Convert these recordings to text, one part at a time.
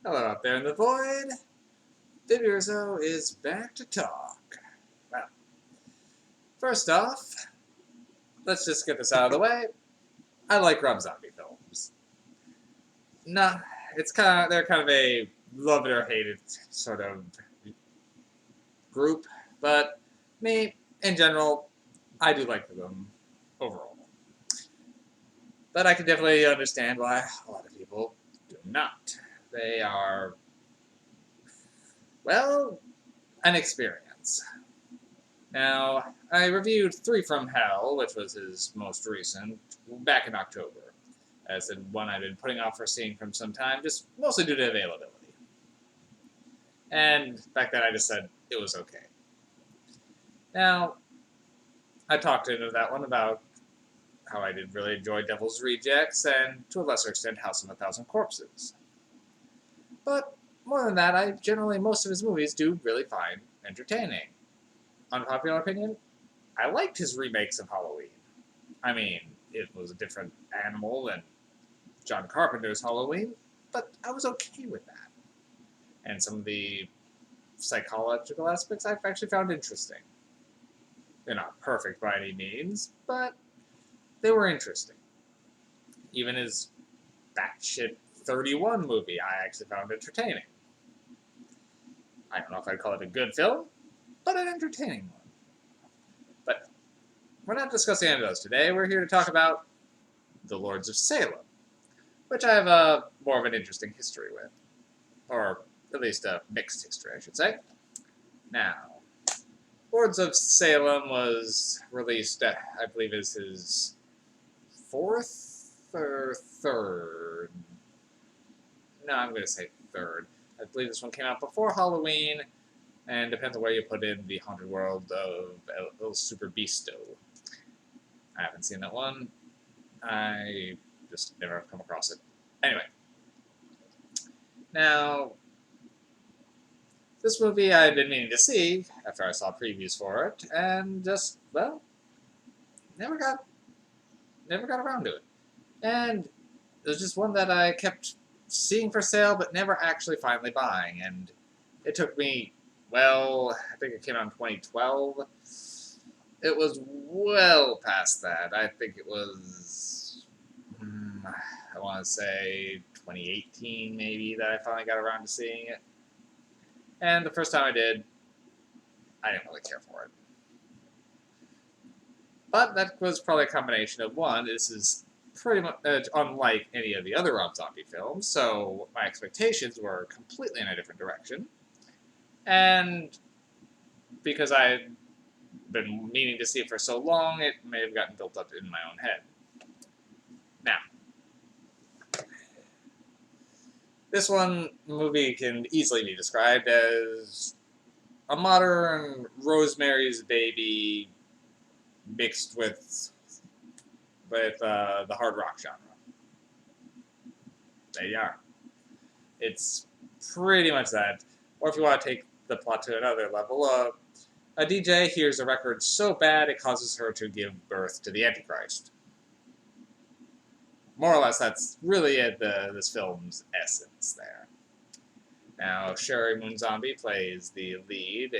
Hello out there in the void. Vivirzo is back to talk. Well, first off, let's just get this out of the way. I like Rob Zombie films. Nah, they're kind of a love it or hate it sort of group, but me, in general, I do like them overall. But I can definitely understand why a lot of people do not. They are, well, an experience. Now, I reviewed Three from Hell, which was his most recent, back in October. As the one I've been putting off for seeing from some time, just mostly due to availability. And back then I just said it was okay. Now, I talked into that one about how I did really enjoy Devil's Rejects and, to a lesser extent, House of a Thousand Corpses. But more than that, I generally, most of his movies do really find entertaining. Unpopular opinion, I liked his remakes of Halloween. I mean, it was a different animal than John Carpenter's Halloween, but I was okay with that. And some of the psychological aspects I've actually found interesting. They're not perfect by any means, but they were interesting. Even his batshit 31 movie I actually found entertaining. I don't know if I'd call it a good film, but an entertaining one. But we're not discussing any of those today. We're here to talk about The Lords of Salem, which I have more of an interesting history with. Or at least a mixed history, I should say. Now, Lords of Salem was released, I believe, is his fourth or third. No, I'm going to say third. I believe this one came out before Halloween, and depends on where you put in the Haunted World of El Super Beasto. I haven't seen that one. I just never have come across it. Anyway. Now, this movie I had been meaning to see after I saw previews for it, and just, well, never got around to it. And it was just one that I kept seeing for sale, but never actually finally buying. And it took me, well, I think it came out in 2012. It was well past that. I think it was, I want to say 2018 maybe that I finally got around to seeing it. And the first time I did, I didn't really care for it. But that was probably a combination of, one, this is pretty much unlike any of the other Rob Zombie films, so my expectations were completely in a different direction. And because I had been meaning to see it for so long, it may have gotten built up in my own head. Now, this movie can easily be described as a modern Rosemary's Baby mixed with the hard rock genre. There you are. It's pretty much that. Or if you want to take the plot to another level, a DJ hears a record so bad it causes her to give birth to the Antichrist. More or less, that's really this film's essence there. Now, Sherry Moon Zombie plays the lead,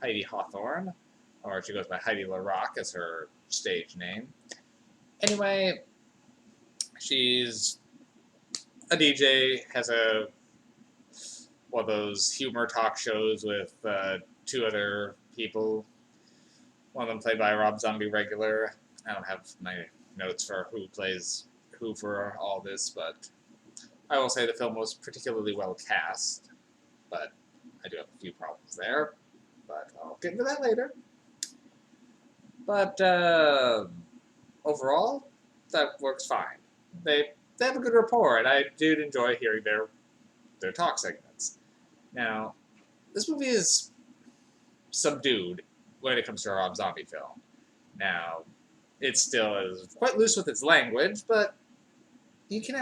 Heidi Hawthorne, or she goes by Heidi LaRock as her stage name. Anyway, she's a DJ, has one of those humor talk shows with two other people. One of them played by a Rob Zombie regular. I don't have my notes for who plays who for all this, but I will say the film was particularly well cast, but I do have a few problems there, but I'll get into that later. But overall, that works fine. They have a good rapport, and I did enjoy hearing their talk segments. Now, this movie is subdued when it comes to a Rob Zombie film. Now, it still is quite loose with its language, but you can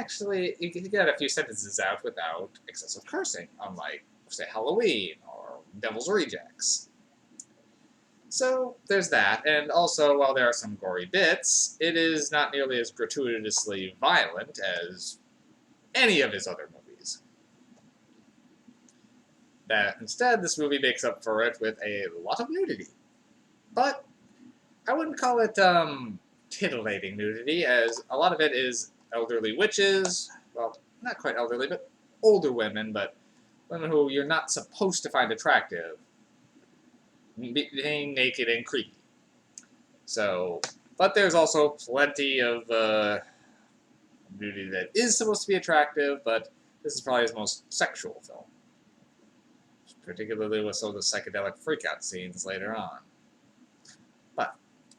get a few sentences out without excessive cursing, unlike, say, Halloween or Devil's Rejects. So there's that, and also, while there are some gory bits, it is not nearly as gratuitously violent as any of his other movies. that instead this movie makes up for it with a lot of nudity. But I wouldn't call it titillating nudity, as a lot of it is elderly witches. Well, not quite elderly, but older women, but women who you're not supposed to find attractive, being naked and creepy. So, but there's also plenty of nudity that is supposed to be attractive, but this is probably his most sexual film, particularly with some of the psychedelic freakout scenes later on. But,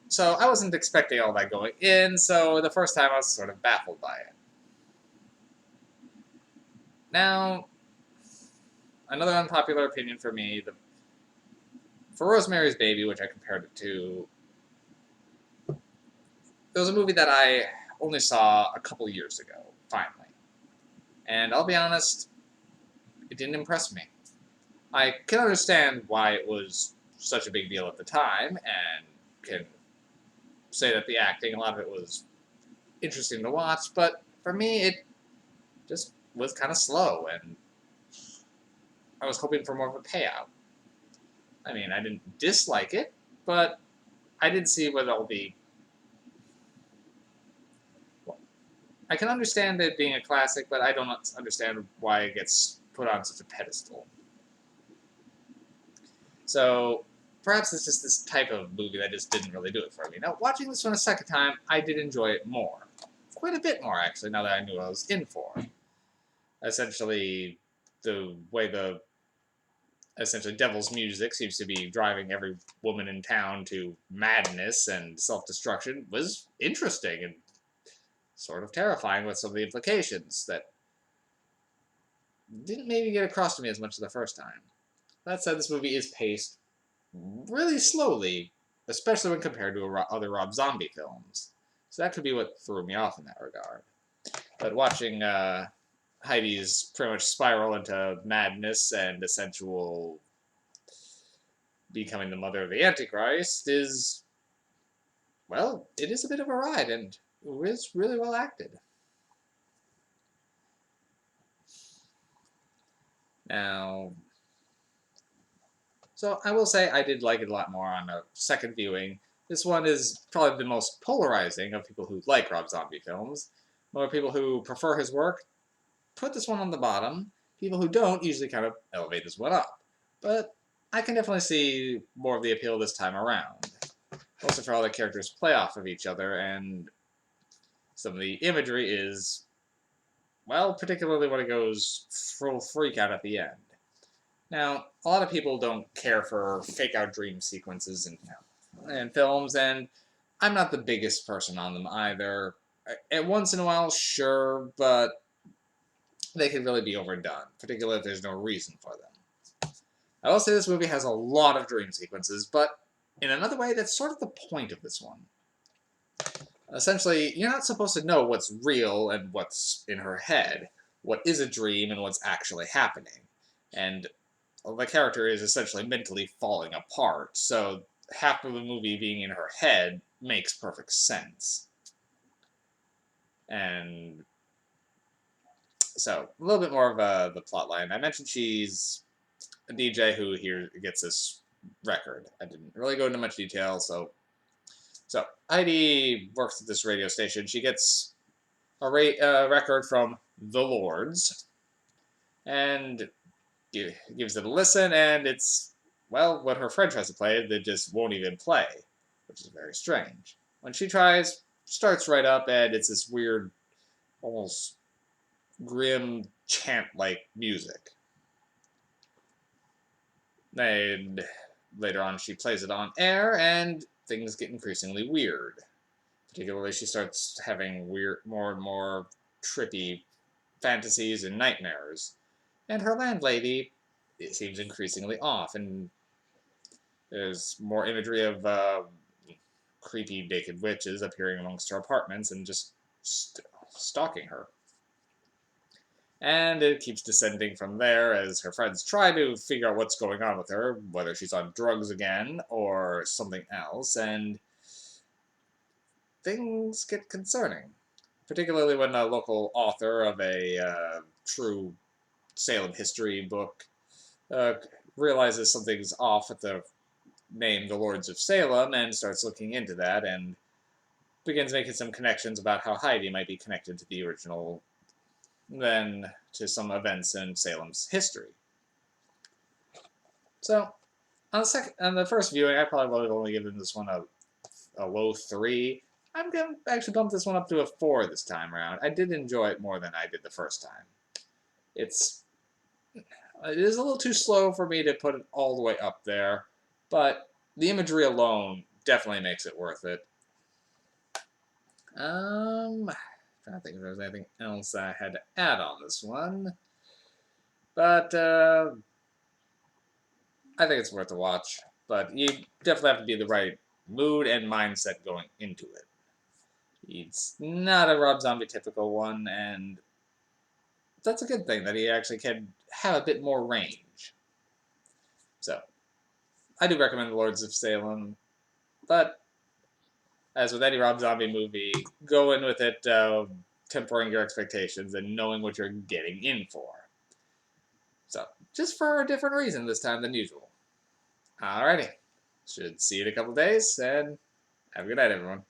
so I wasn't expecting all that going in, so the first time I was sort of baffled by it. Now, another unpopular opinion for me, for Rosemary's Baby, which I compared it to, it was a movie that I only saw a couple years ago, finally. And I'll be honest, it didn't impress me. I can understand why it was such a big deal at the time, and can say that the acting, a lot of it was interesting to watch, but for me, it just was kind of slow, and I was hoping for more of a payout. I mean, I didn't dislike it, but I didn't see what all the... I can understand it being a classic, but I don't understand why it gets put on such a pedestal. So, perhaps it's just this type of movie that just didn't really do it for me. Now, watching this one a second time, I did enjoy it more. Quite a bit more, actually, now that I knew what I was in for. Essentially, the way the devil's music seems to be driving every woman in town to madness and self-destruction was interesting and sort of terrifying with some of the implications that didn't maybe get across to me as much as the first time. That said, this movie is paced really slowly, especially when compared to other Rob Zombie films. So that could be what threw me off in that regard. But watching Heidi's pretty much spiral into madness and essential becoming the mother of the Antichrist is, well, it is a bit of a ride, and it is really well acted. Now, so I will say I did like it a lot more on a second viewing. This one is probably the most polarizing of people who like Rob Zombie films. More people who prefer his work put this one on the bottom. People who don't usually kind of elevate this one up. But I can definitely see more of the appeal this time around. Also for how the characters play off of each other, and some of the imagery is, well, particularly when it goes full freak out at the end. Now, a lot of people don't care for fake-out dream sequences in films, and I'm not the biggest person on them either. Once in a while, sure, but they can really be overdone, particularly if there's no reason for them. I will say this movie has a lot of dream sequences, but in another way, that's sort of the point of this one. Essentially, you're not supposed to know what's real and what's in her head, what is a dream and what's actually happening. And the character is essentially mentally falling apart, so half of the movie being in her head makes perfect sense. And so, a little bit more of the plot line. I mentioned she's a DJ who here gets this record. I didn't really go into much detail, so Heidi works at this radio station. She gets a record from The Lords, and gives it a listen, and it's, well, what her friend tries to play, that just won't even play, which is very strange. When she tries, starts right up, and it's this weird, almost grim chant-like music. And later on, she plays it on air, and things get increasingly weird. Particularly, she starts having more and more trippy fantasies and nightmares. And her landlady, it seems increasingly off, and there's more imagery of creepy naked witches appearing amongst her apartments and just stalking her. And it keeps descending from there as her friends try to figure out what's going on with her, whether she's on drugs again or something else, and things get concerning. Particularly when a local author of a true Salem history book uh, realizes something's off with the name the Lords of Salem and starts looking into that and begins making some connections about how Heidi might be connected to the original, then to some events in Salem's history. So on the first viewing, I probably would have only given this one a low 3. I'm gonna actually bump this one up to a 4 this time around. I did enjoy it more than I did the first time. It's it is a little too slow for me to put it all the way up there, but the imagery alone definitely makes it worth it. Trying to think if there's anything else I had to add on this one, but I think it's worth a watch. But you definitely have to be in the right mood and mindset going into it. It's not a Rob Zombie typical one, and that's a good thing that he actually can have a bit more range. So, I do recommend The Lords of Salem, but as with any Rob Zombie movie, go in with it tempering your expectations and knowing what you're getting in for. So, just for a different reason this time than usual. Alrighty. Should see you in a couple days, and have a good night, everyone.